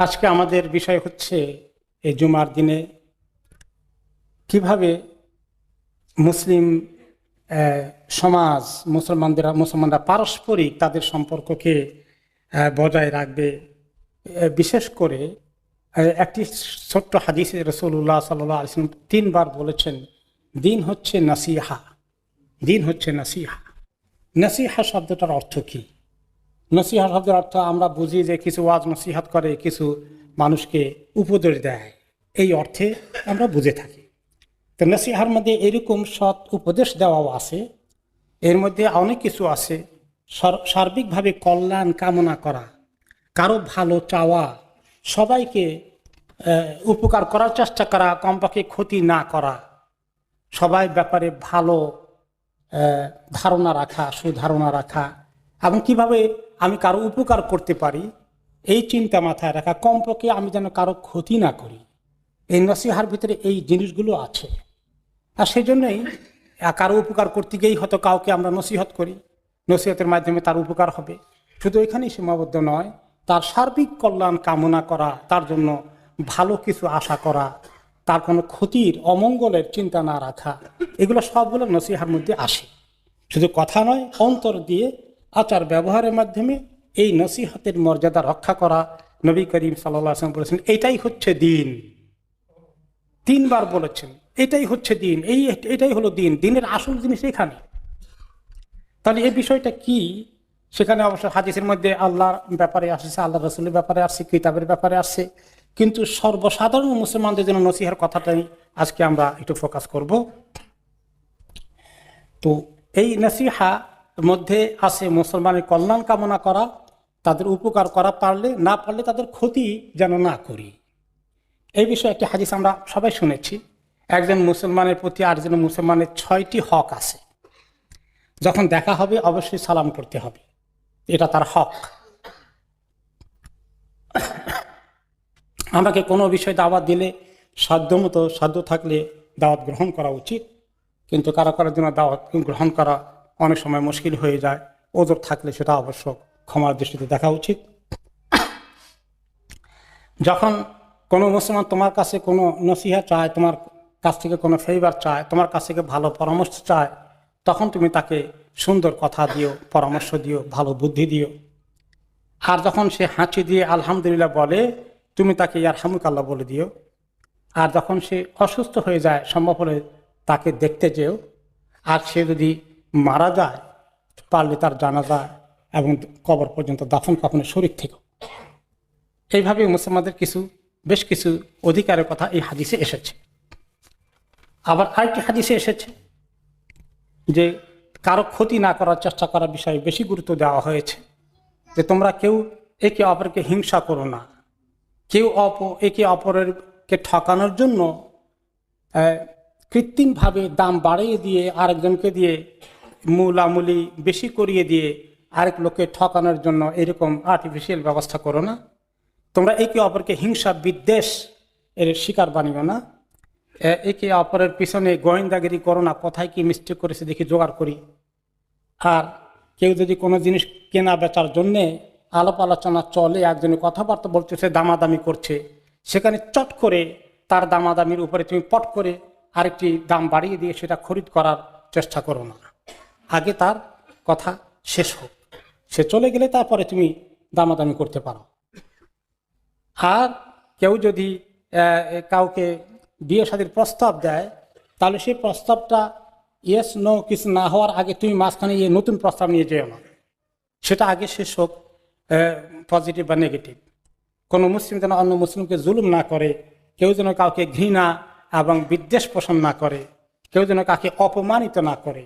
আজকে আমাদের বিষয় হচ্ছে এই জুমার দিনে কিভাবে মুসলিম সমাজ মুসলমানরা পারস্পরিক তাদের সম্পর্ককে বজায় রাখবে। বিশেষ করে একটি ছোট্ট হাদিসে রাসূলুল্লাহ সাল্লাল্লাহু আলাইহি ওয়াসাল্লাম 3 বার বলেছেন, দিন হচ্ছে নাসিহা। দিন হচ্ছে নাসিহা। নাসিহা শব্দটার অর্থ কি? নসিহা শব্দের অর্থ আমরা বুঝি যে কিছু ওয়াজ নসিহাত করে, কিছু মানুষকে উপদেশ দেয়, এই অর্থে আমরা বুঝে থাকি। তো নসিহার মধ্যে এরকম সৎ উপদেশ দেওয়াও আছে, এর মধ্যে অনেক কিছু আছে। সার্বিকভাবে কল্যাণ কামনা করা, কারো ভালো চাওয়া, সবাইকে উপকার করার চেষ্টা করা, কমপক্ষে ক্ষতি না করা, সবাই ব্যাপারে ভালো ধারণা রাখা, সুধারণা রাখা, এবং কিভাবে আমি কারো উপকার করতে পারি এই চিন্তা মাথায় রাখা, কমপক্ষে আমি যেন কারো ক্ষতি না করি। এই নসিহার ভিতরে এই জিনিসগুলো আছে। আর সেই জন্যই কারো উপকার করতে গিয়েই হয়তো কাউকে আমরা নসিহত করি, নসিহতের মাধ্যমে তার উপকার হবে। শুধু এখানেই সীমাবদ্ধ নয়, তার সার্বিক কল্যাণ কামনা করা, তার জন্য ভালো কিছু আশা করা, তার কোনো ক্ষতির অমঙ্গলের চিন্তা না রাখা, এগুলো সবগুলো নসিহার মধ্যে আসে। শুধু কথা নয়, অন্তর দিয়ে আচার ব্যবহারের মাধ্যমে এই নসিহতের মর্যাদা রক্ষা করা। নবী করিম সাল্লাল্লাহু আলাইহি ওয়াসাল্লাম বলেছেন, এটাই হচ্ছে দিন। 3 বার বলেছেন এটাই হচ্ছে দিন, এটাই হলো দিন। দিনের আসল জিনিস এখানে। তাহলে এই বিষয়টা কি? সেখানে অবশ্য হাদিসের মধ্যে আল্লাহর ব্যাপারে আসছে, আল্লাহ রাসূলের ব্যাপারে আসছে, কিতাবের ব্যাপারে আসছে, কিন্তু সর্বসাধারণ মুসলমানদের জন্য নসিহার কথাটাই আজকে আমরা একটু ফোকাস করব। তো এই নসিহা মধ্যে আছে মুসলমানের কল্যাণ কামনা করা, তাদের উপকার করা, পারলে না পারলে তাদের ক্ষতি যেন না করি। এই বিষয়ে একটি হাদিস আমরা সবাই শুনেছি, একজন মুসলমানের প্রতি আরেকজন মুসলমানের 6টি হক আছে। যখন দেখা হবে অবশ্যই সালাম করতে হবে, এটা তার হক। আমাকে কোনো বিষয়ে দাওয়াত দিলে সাধ্য থাকলে দাওয়াত গ্রহণ করা উচিত, কিন্তু কারো কারোর জন্য দাওয়াত গ্রহণ করা অনেক সময় মুশকিল হয়ে যায়। ওজোর থাকলে সেটা অবশ্য ক্ষমার দৃষ্টিতে দেখা উচিত। যখন কোনো মুসলমান তোমার কাছে কোনো নসিহা চায়, তোমার কাছ থেকে কোনো ফেভার চায়, তোমার কাছ থেকে ভালো পরামর্শ চায়, তখন তুমি তাকে সুন্দর কথা দিও, পরামর্শ দিও, ভালো বুদ্ধি দিও। আর যখন সে হাঁচি দিয়ে আলহামদুলিল্লাহ বলে, তুমি তাকে ইয়ারহামুকাল্লাহ বলে দিও। আর যখন সে অসুস্থ হয়ে যায়, সম্ভব হলে তাকে দেখতে যেও। আর সে যদি মারা যায়, পারলে তার জানাজা এবং কবর পর্যন্ত দাফন কাফনের শরীর থেকেও। এইভাবে মুসলমানদের বেশ কিছু অধিকারের কথা এই হাদিসে এসেছে। আবার আরেকটি হাদিসে এসেছে যে কারো ক্ষতি না করার চেষ্টা করার বিষয়ে বেশি গুরুত্ব দেওয়া হয়েছে, যে তোমরা কেউ একে অপরকে হিংসা করো না, কেউ একে অপরকে ঠকানোর জন্য কৃত্রিমভাবে দাম বাড়িয়ে দিয়ে, আরেকজনকে দিয়ে মূলামূলি বেশি করিয়ে দিয়ে আরেক লোককে ঠকানোর জন্য এরকম আর্টিফিশিয়াল ব্যবস্থা করো না। তোমরা একে অপরকে হিংসা বিদ্বেষ এর শিকার বানিও না। একে অপরের পিছনে গোয়েন্দাগিরি করো না, কোথায় কি মিস্টেক করেছে দেখি জোগাড় করি। আর কেউ যদি কোনো জিনিস কেনা বেচার জন্যে আলাপ আলোচনা চলে, একজনের কথাবার্তা বলতেছে, দামাদামি করছে, সেখানে চট করে তার দামাদামির উপরে তুমি পট করে আরেকটি দাম বাড়িয়ে দিয়ে সেটা খরিদ করার চেষ্টা করো না। আগে তার কথা শেষ হোক, সে চলে গেলে তারপরে তুমি দামাদামি করতে পারো। আর কেউ যদি কাউকে বিয়ে শাদীর প্রস্তাব দেয়, তাহলে সেই প্রস্তাবটা ইয়েস নো কিছু না হওয়ার আগে তুমি মাঝখানে নতুন প্রস্তাব নিয়ে যেও না, সেটা আগে শেষ হোক, পজিটিভ বা নেগেটিভ। কোনো মুসলিম যেন অন্য মুসলিমকে জুলুম না করে, কেউ যেন কাউকে ঘৃণা এবং বিদ্বেষ পোষণ না করে, কেউ যেন কাকে অপমানিত না করে।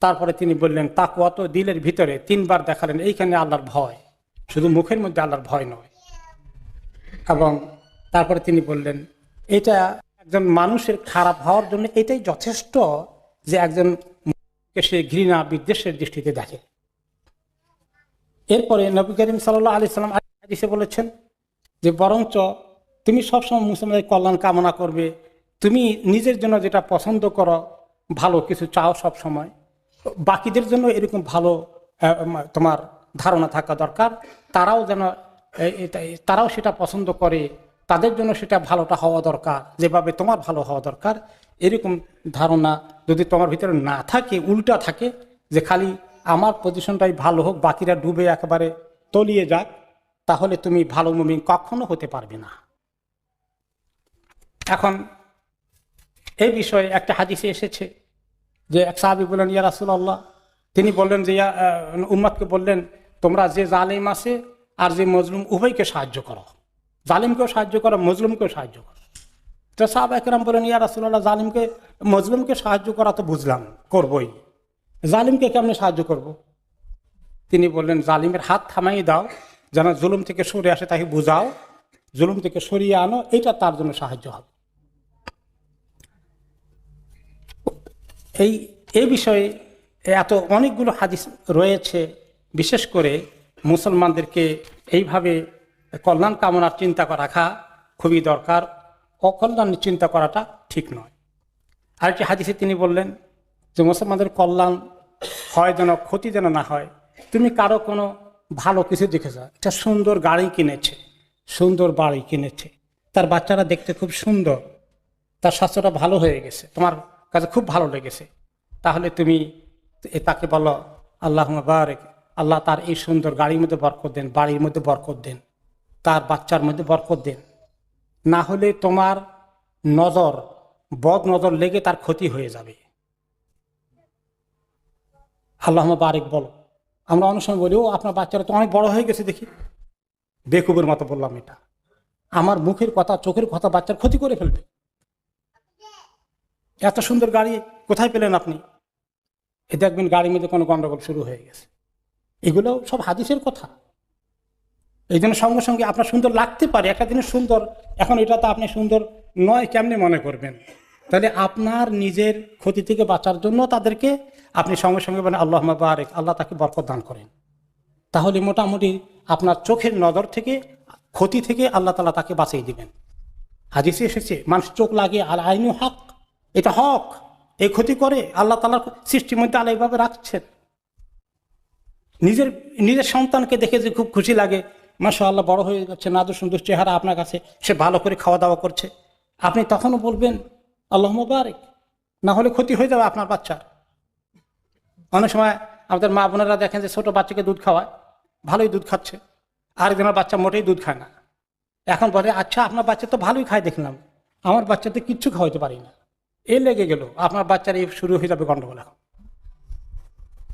তারপরে তিনি বললেন তাকওয়া তো দিলের ভিতরে, 3 বার দেখালেন এইখানে আল্লাহর ভয়, শুধু মুখের মধ্যে আল্লাহর ভয় নয়। এবং তারপরে তিনি বললেন এটা একজন মানুষের খারাপ হওয়ার জন্য এটাই যথেষ্ট যে একজনকে সে ঘৃণা বিদ্বেষের দৃষ্টিতে দেখে। এরপরে নবী করিম সাল্লাল্লাহু আলাইহি সাল্লাম হাদিসে বলেছেন যে বরঞ্চ তুমি সবসময় মুসলমানদের কল্যাণ কামনা করবে, তুমি নিজের জন্য যেটা পছন্দ করো, ভালো কিছু চাও সব সময়, বাকিদের জন্য এরকম ভালো তোমার ধারণা থাকা দরকার, তারাও যেন তারাও সেটা পছন্দ করে, তাদের জন্য সেটা ভালোটা হওয়া দরকার, যেভাবে তোমার ভালো হওয়া দরকার, এরকম ধারণা যদি তোমার ভিতরে না থাকে, উল্টা থাকে যে খালি আমার পজিশনটাই ভালো হোক, বাকিরা ডুবে একেবারে তলিয়ে যাক, তাহলে তুমি ভালো মুমিন কখনো হতে পারবে না। এখন এই বিষয়ে একটা হাদিসে এসেছে যে এক সাহাবী বললেন, ইয়া রাসূলুল্লাহ, তিনি বললেন যে উম্মতকে বললেন, তোমরা যে জালিম আছে আর যে মজলুম উভয়কে সাহায্য করো, জালিমকেও সাহায্য করো, মজলুমকেও সাহায্য করো। তো সাহাবা কেরাম বলেন, ইয়া রাসূলুল্লাহ, জালিমকে মজলুমকে সাহায্য করা তো বুঝলাম, করবই, জালিমকে কেমনে সাহায্য করব? তিনি বললেন, জালিমের হাত থামাই দাও, যেন জুলুম থেকে সরে আসে, তাকে বুঝাও, জুলুম থেকে সরিয়ে আনো, এটা তার জন্য সাহায্য হবে। এই বিষয়ে এত অনেকগুলো হাদিস রয়েছে। বিশেষ করে মুসলমানদেরকে এইভাবে কল্যাণ কামনার চিন্তা রাখা খুবই দরকার, অকল্যাণ চিন্তা করাটা ঠিক নয়। আরেকটি হাদিসে তিনি বললেন যে মুসলমানদের কল্যাণ হয় যেন, ক্ষতি যেন না হয়। তুমি কারো কোনো ভালো কিছু দেখেছ, একটা সুন্দর গাড়ি কিনেছে, সুন্দর বাড়ি কিনেছে, তার বাচ্চারা দেখতে খুব সুন্দর, তার স্বাস্থ্যটা ভালো হয়ে গেছে, তোমার কাছে খুব ভালো লেগেছে, তাহলে তুমি তাকে বলো, আল্লাহুম্মা বারিক, আল্লাহ তার এই সুন্দর গাড়ির মধ্যে বরকত দেন, বাড়ির মধ্যে বরকত দেন, তার বাচ্চার মধ্যে বরকত দেন। না হলে তোমার নজর, বদ নজর লেগে তার ক্ষতি হয়ে যাবে। আল্লাহুম্মা বারিক বলো। আমরা অনেক সময় বলি, ও আপনার বাচ্চারা তো অনেক বড় হয়ে গেছে দেখি, বেকুবের মতো বললাম এটা। আমার মুখের কথা, চোখের কথা বাচ্চার ক্ষতি করে ফেলবে। এত সুন্দর গাড়ি কোথায় পেলেন আপনি? এ দেখবেন গাড়ির মধ্যে কোনো গন্ডগোল শুরু হয়ে গেছে। এগুলো সব হাদিসের কথা। এই জন্য সঙ্গে সঙ্গে আপনার সুন্দর লাগতে পারে, একটা জিনিস সুন্দর, এখন এটা তো আপনি সুন্দর নয় কেমনে মনে করবেন? তাহলে আপনার নিজের ক্ষতি থেকে বাঁচার জন্য তাদেরকে আপনি সঙ্গে সঙ্গে বলেন, আল্লাহুম্মা বারিক, আল্লাহ তাকে বরকত দান করেন। তাহলে মোটামুটি আপনার চোখের নজর থেকে, ক্ষতি থেকে আল্লাহ তাআলা তাকে বাঁচিয়ে দিবেন। হাদিসে এসেছে, মানুষ চোখ লাগিয়ে, আল আইনু হক, এটা হক, এই ক্ষতি করে, আল্লাহ তাআলার সৃষ্টির মধ্যে আল্লাহ এইভাবে রাখছেন। নিজের সন্তানকে দেখে যে খুব খুশি লাগে, মাশাআল্লাহ বড় হয়ে যাচ্ছে, নাদুর সুন্দর চেহারা আপনার কাছে, সে ভালো করে খাওয়া দাওয়া করছে, আপনি তখনও বলবেন আল্লাহুম্মা বারিক, না হলে ক্ষতি হয়ে যাবে আপনার বাচ্চার। অনেক সময় আমাদের মা বোনেরা দেখেন যে ছোট বাচ্চাকে দুধ খাওয়ায়, ভালোই দুধ খাচ্ছে, আরেকজনের বাচ্চা মোটেই দুধ খায় না। এখন বলে, আচ্ছা আপনার বাচ্চা তো ভালোই খায় দেখলাম, আমার বাচ্চাতে কিচ্ছু খাওয়াইতে পারি না, এ লেগে গেল, আপনার বাচ্চার এই শুরু হয়ে যাবে গন্ডগোল। এখন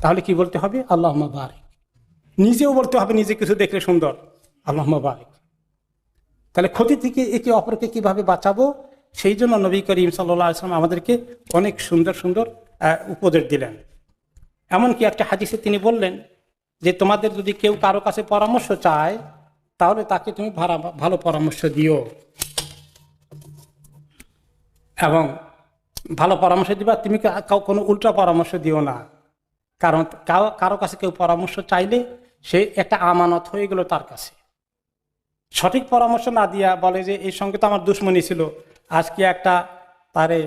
তাহলে কি বলতে হবে? আল্লাহুম্মা বারিক। নিজেও বলতে হবে, নিজে কিছু দেখলে সুন্দর, আল্লাহুম্মা বারিক। তাহলে ক্ষতি থেকে একে অপরকে কিভাবে বাঁচাবো, সেই জন্য নবী করিম সাল্লাল্লাহু আলাইহি ওয়াসাল্লাম আমাদেরকে অনেক সুন্দর সুন্দর উপদেশ দিলেন। এমনকি একটা হাদিসে তিনি বললেন যে তোমাদের যদি কেউ কারো কাছে পরামর্শ চায়, তাহলে তাকে তুমি ভালো পরামর্শ দিও, এবং ভালো পরামর্শ দিবা, তুমি কোনো উল্টা পরামর্শ দিও না। কারণ কারো কাছে কেউ পরামর্শ চাইলে সে একটা আমানত হয়ে গেল তার কাছে। সঠিক পরামর্শ না দিয়া বলে যে এর সঙ্গে তো আমার দুশ্মনী ছিল, আজকে একটা তারে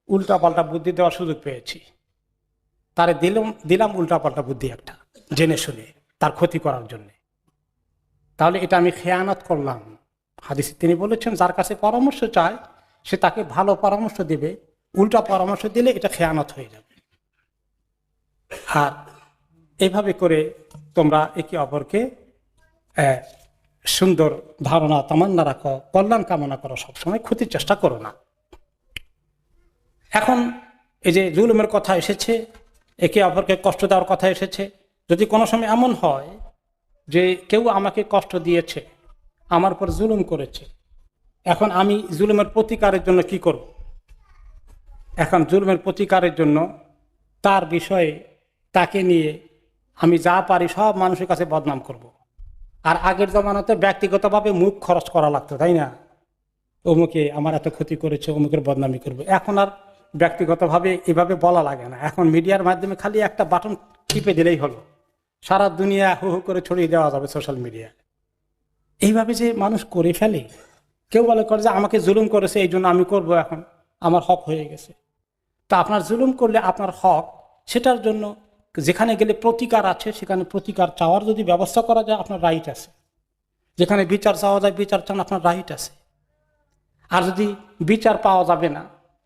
উল্টা পাল্টা বুদ্ধি দেওয়ার সুযোগ পেয়েছি, তারে দিলাম উল্টা পাল্টা বুদ্ধি একটা, জেনে শুনে তার ক্ষতি করার জন্যে, তাহলে এটা আমি খেয়ানত করলাম। হাদিসে তিনি বলেছেন, যার কাছে পরামর্শ চায় সে তাকে ভালো পরামর্শ দেবে, উল্টা পরামর্শ দিলে এটা খেয়ানত হয়ে যাবে। আর এইভাবে করে তোমরা একে অপরকে সুন্দর ধারণা তামান্না রাখো, কল্যাণ কামনা করো, সবসময় ক্ষতির চেষ্টা করো না। এখন এই যে জুলুমের কথা এসেছে, একে অপরকে কষ্ট দেওয়ার কথা এসেছে, যদি কোনো সময় এমন হয় যে কেউ আমাকে কষ্ট দিয়েছে, আমার উপর জুলুম করেছে, এখন আমি জুলুমের প্রতিকারের জন্য কি করব? এখন জুলুমের প্রতিকারের জন্য তার বিষয়ে তাকে নিয়ে আমি যা পারি সব মানুষের কাছে বদনাম করব। আর আগের জমানাতে ব্যক্তিগতভাবে মুখ খরচ করা লাগতো, তাই না? অমুকে আমার এত ক্ষতি করেছে, অমুকের বদনামি করবো। এখন আর ব্যক্তিগতভাবে এভাবে বলা লাগে না, এখন মিডিয়ার মাধ্যমে খালি একটা বাটন টিপে দিলেই হলো, সারা দুনিয়া হু হু করে ছড়িয়ে দেওয়া যাবে সোশ্যাল মিডিয়ায়। এইভাবে যে মানুষ করে ফেলে, কেউ বলে করে যে আমাকে জুলুম করেছে এই জন্য আমি করবো, এখন আমার হক হয়ে গেছে। তা আপনার জুলুম করলে আপনার হক, সেটার জন্য যেখানে গেলে প্রতিকার আছে, সেখানে প্রতিকার চাওয়ার যদি ব্যবস্থা করা যায়, আপনার রাইট আছে। যেখানে বিচার চাওয়া যায়, বিচার চান, আপনার রাইট আছে। আর যদি বিচার পাওয়া যাবে না,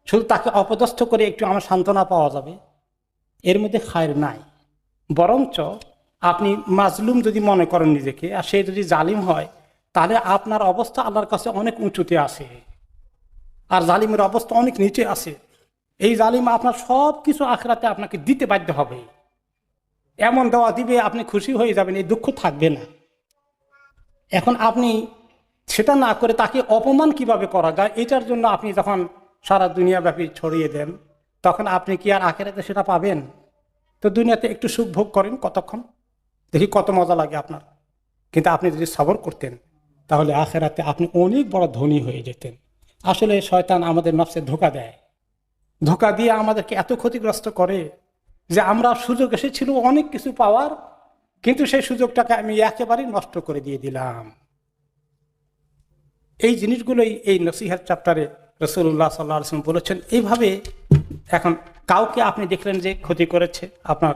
শুধু তাকে অপদস্থ করে একটু আমার সান্ত্বনা পাওয়া যাবে, এর মধ্যে খায়ের নাই। বরঞ্চ আপনি মাজলুম যদি মনে করেন নিজেকে, আর সে যদি জালিম হয়, তাহলে আপনার অবস্থা আল্লাহর কাছে অনেক উঁচুতে আছে, আর জালিমের অবস্থা অনেক নিচে আছে। এই জালিম আপনার সব কিছু আখিরাতে আপনাকে দিতে বাধ্য হবে, এমন দেওয়া দিবে আপনি খুশি হয়ে যাবেন, এই দুঃখ থাকবে না। এখন আপনি সেটা না করে তাকে অপমান কিভাবে করা যায়, এটার জন্য আপনি যখন সারা দুনিয়াব্যাপী ছড়িয়ে দেন, তখন আপনি কি আর আখিরাতে সেটা পাবেন? তো দুনিয়াতে একটু সুখ ভোগ করেন কতক্ষণ, দেখি কত মজা লাগে আপনার। কিন্তু আপনি যদি সবর করতেন, তাহলে আখিরাতে আপনি অনেক বড় ধনী হয়ে যেতেন। আসলে শয়তান আমাদের নফসে ধোঁকা দেয়, ধোঁকা দিয়ে আমাদেরকে এত ক্ষতিগ্রস্ত করে যে আমরা সুযোগ এসেছিল অনেক কিছু পাওয়ার, কিন্তু সেই সুযোগটাকে আমি একেবারেই নষ্ট করে দিয়ে দিলাম। এই জিনিসগুলোই এই নসিহত চ্যাপ্টারে রাসূলুল্লাহ সাল্লাল্লাহু আলাইহি ওয়াসাল্লাম বলেছেন। এইভাবে এখন কাউকে আপনি দেখলেন যে ক্ষতি করেছে আপনার,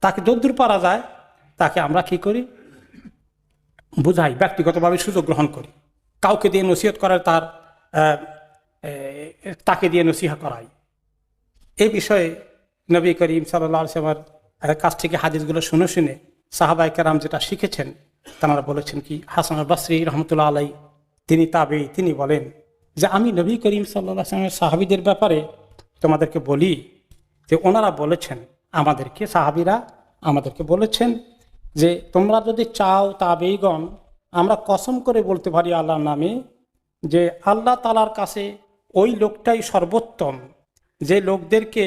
তাকে যদ্দূর পারা যায় তাকে আমরা কি করি, বুঝাই, ব্যক্তিগতভাবে সুযোগ গ্রহণ করি। কাউকে দিয়ে নসিহত করার, তাকে দিয়ে নসিহা করাই। এই বিষয়ে নবী করিম সাল্লাল্লাহু আলাইহি ওয়াসাল্লামের কাছ থেকে হাদিসগুলো শুনে শুনে সাহাবায়ে কেরাম যেটা শিখেছেন, তারা বলেছেন কি, হাসান আল বসরি রহমতুল্লাহ আলাই, তিনি তাবেঈ, তিনি বলেন যে আমি নবী করিম সাল্লাল্লাহু আলাইহি ওয়াসাল্লামের সাহাবীদের ব্যাপারে তোমাদেরকে বলি যে ওনারা বলেছেন আমাদেরকে, সাহাবীরা আমাদেরকে বলেছেন যে তোমরা যদি চাও তাবেঈগণ, আমরা কসম করে বলতে পারি আল্লাহর নামে, যে আল্লাহ তাআলার কাছে ওই লোকটাই সর্বোত্তম যে লোকদেরকে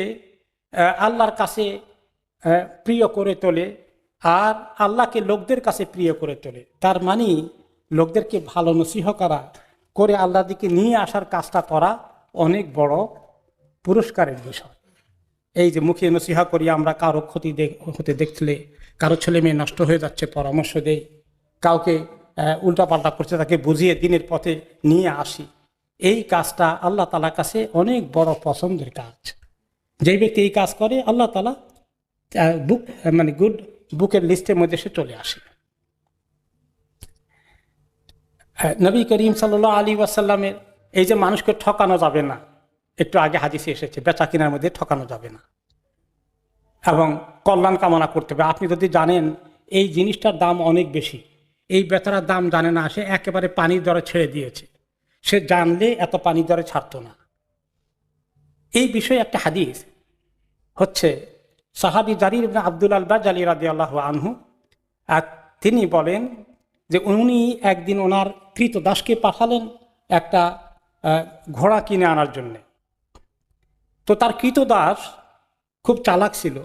আল্লাহর কাছে প্রিয় করে তোলে আর আল্লাহকে লোকদের কাছে প্রিয় করে তোলে। তার মানে লোকদেরকে ভালো নসিহত করে আল্লাহর দিকে নিয়ে আসার কাজটা করা অনেক বড় পুরস্কারের বিষয়। এই যে মুখে নসিহত করি আমরা, কারো ক্ষতি হতে দেখলে, কারো ছেলে মেয়ে নষ্ট হয়ে যাচ্ছে পরামর্শ দেই, কাউকে উল্টাপাল্টা করছে তাকে বুঝিয়ে দিনের পথে নিয়ে আসি, এই কাজটা আল্লাহ তাআলার কাছে অনেক বড় পছন্দের কাজ। যেই ব্যক্তি এই কাজ করে, আল্লাহ তাআলা গুড বুকের লিস্টের মধ্যে সে চলে আসে। নবী করিম সাল্লাল্লাহু আলাইহি ওয়াসাল্লামের এই যে মানুষকে ঠকানো যাবে না, একটু আগে হাদিসে এসেছে, বেচা কেনার মধ্যে ঠকানো যাবে না এবং কল্যাণ কামনা করতে হবে। আপনি যদি জানেন এই জিনিসটার দাম অনেক বেশি, এই বেচারার দাম জানে না, সে একেবারে পানির দরে ছেড়ে দিয়েছে, সে জানলে এত পানির দরে ছাড়তো না। এই বিষয়ে একটা হাদিস হচ্ছে, সাহাবী জারির ইবনে আব্দুল বাজালি রাদিয়াল্লাহু আনহু, তিনি বলেন যে উনি একদিন ওনার কৃতদাসকে পাঠালেন একটা ঘোড়া কিনে আনার জন্যে। তো তার কৃতদাস খুব চালাক ছিল,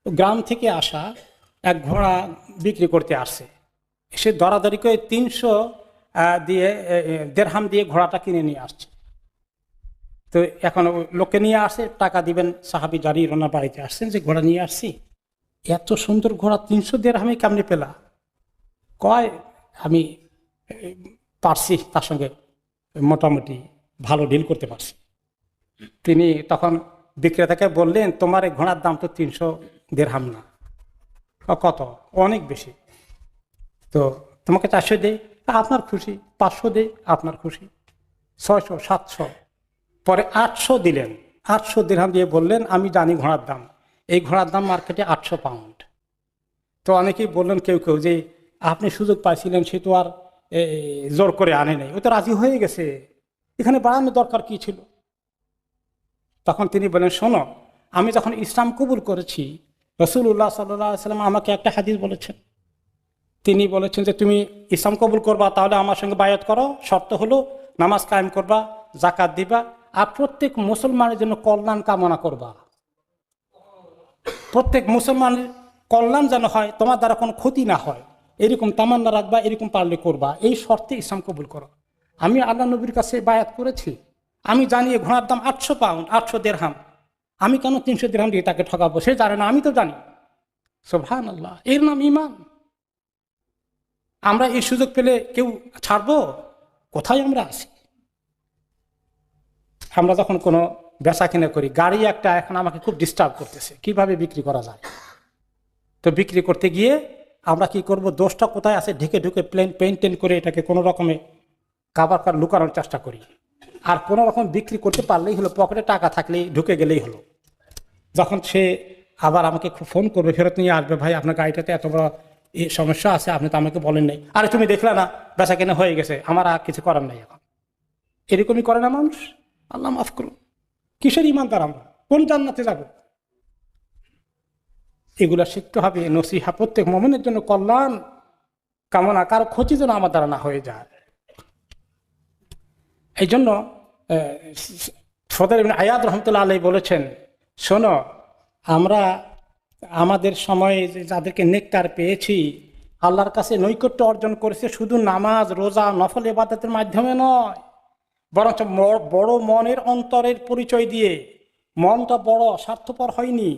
গ্রাম থেকে আসা এক ঘোড়া বিক্রি করতে আসছে, সে দরাদরি করে 300 দিরহাম দিয়ে ঘোড়াটা কিনে নিয়ে আসছে। তো এখন লোককে নিয়ে আসে, টাকা দিবেন, সাহাবী জারির ওনার বাড়িতে আসছেন যে ঘোড়া নিয়ে আসছি, এত সুন্দর ঘোড়া 300 দিরহামে কেমনে পেলা? কয় আমি পারছি, তার সঙ্গে মোটামুটি ভালো ডিল করতে পারছি। তিনি তখন বিক্রেতাকে বললেন, তোমার এই ঘোড়ার দাম তো 300 দিরহাম না। কত? অনেক বেশি। তো তোমাকে 400 দেই, আপনার খুশি। 500 দেই, আপনার খুশি। 600, 700, পরে 800 দিলেন। 800 দিরহাম দিয়ে বললেন, আমি জানি ঘোড়ার দাম, এই ঘোড়ার দাম মার্কেটে 800 পাউন্ড। তো অনেকেই বললেন, কেউ কেউ, যে আপনি সুযোগ পাইছিলেন, সে তো আর জোর করে আনে নাই, ও তো রাজি হয়ে গেছে, এখানে বাড়ানোর দরকার কি ছিল? তখন তিনি বলেন, শোনো, আমি যখন ইসলাম কবুল করেছি, রাসূলুল্লাহ সাল্লাল্লাহু আলাইহি ওয়াসাল্লাম আমাকে একটা হাদিস বলেছেন। তিনি বলেছেন যে তুমি ইসলাম কবুল করবা, তাহলে আমার সঙ্গে বায়াত করো, শর্ত হলো নামাজ কায়েম করবা, যাকাত দিবা, আর প্রত্যেক মুসলমানের জন্য কল্যাণ কামনা করবা। প্রত্যেক মুসলমানের কল্যাণ যেন হয়, তোমার দ্বারা কোনো ক্ষতি না হয়, এরকম তামান্না রাখবা, এরকম পারলে করবা, এই শর্তে ইসলাম কবুল করো। আমি আল্লাহ নবীর কাছে বায়াত করেছি, আমি জানি ঘোড়ার দাম 800 পাউন্ড, 800 দিরহাম, আমি কেন 300 দিরহাম দিয়ে তাকে ঠকাবো? সে জানে না, আমি তো জানি। সুবহানাল্লাহ, এর নাম ঈমান। আমরা এই সুযোগ পেলে কেউ ছাড়বো? কোথায় আমরা আছি? আমরা যখন কোনো বেচা কিনা করি, গাড়ি একটা এখন আমাকে খুব ডিস্টার্ব করতেছে, কিভাবে বিক্রি করা যায়। তো বিক্রি করতে গিয়ে আমরা কি করব, দোষটা কোথায় আছে ঢেকে ঢুকে পেইন্টেন করে এটাকে কোনো রকমে কাবার লুকানোর চেষ্টা করি। আর কোনো রকম বিক্রি করতে পারলেই হলো, পকেটে টাকা থাকলেই ঢুকে গেলেই হলো। যখন সে আবার আমাকে ফোন করবে, ফেরত নিয়ে আসবে, ভাই আপনার গাড়িটাতে এত বড় এই সমস্যা আছে, আপনি তো আমাকে বলেন নাই, আরে তুমি দেখলে না বেচা কেনা হয়ে গেছে, আমার আর কিছু করার নাই এখন। এরকমই করে না মানুষ? আল্লাহ মাফ করুন, কিসের ইমানদার আমরা, কোন জান্নাতে যাব? এগুলা শিখতে হবে। নসিহা প্রত্যেক মুমিনের জন্য কল্যাণ কামনা, কারো ক্ষতি যেন আমার দ্বারা না হয়ে যায়। এই জন্য ফদর ইবনে আয়াদ রহমতুল্লাহ আলাইহি বলেছেন, শোনো, আমরা আমাদের সময়ে যাদেরকে নেককার পেয়েছি, আল্লাহর কাছে নৈকট্য অর্জন করেছে শুধু নামাজ, রোজা, নফল ইবাদতের মাধ্যমে নয়, বরঞ্চ বড় মনের অন্তরের পরিচয় দিয়ে। মনটা বড় স্বার্থপর হয়নি,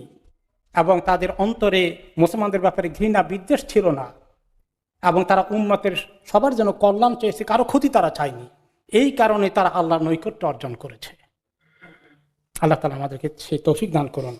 এবং তাদের অন্তরে মুসলমানদের ব্যাপারে ঘৃণা বিদ্বেষ ছিল না, এবং তারা উম্মতের সবার যেন কল্যাণ চেয়েছে, কারো ক্ষতি তারা চায়নি। এই কারণে তারা আল্লাহর নৈকট্য অর্জন করেছে। আল্লাহ তাআলা আমাদেরকে সেই তৌফিক দান করুন।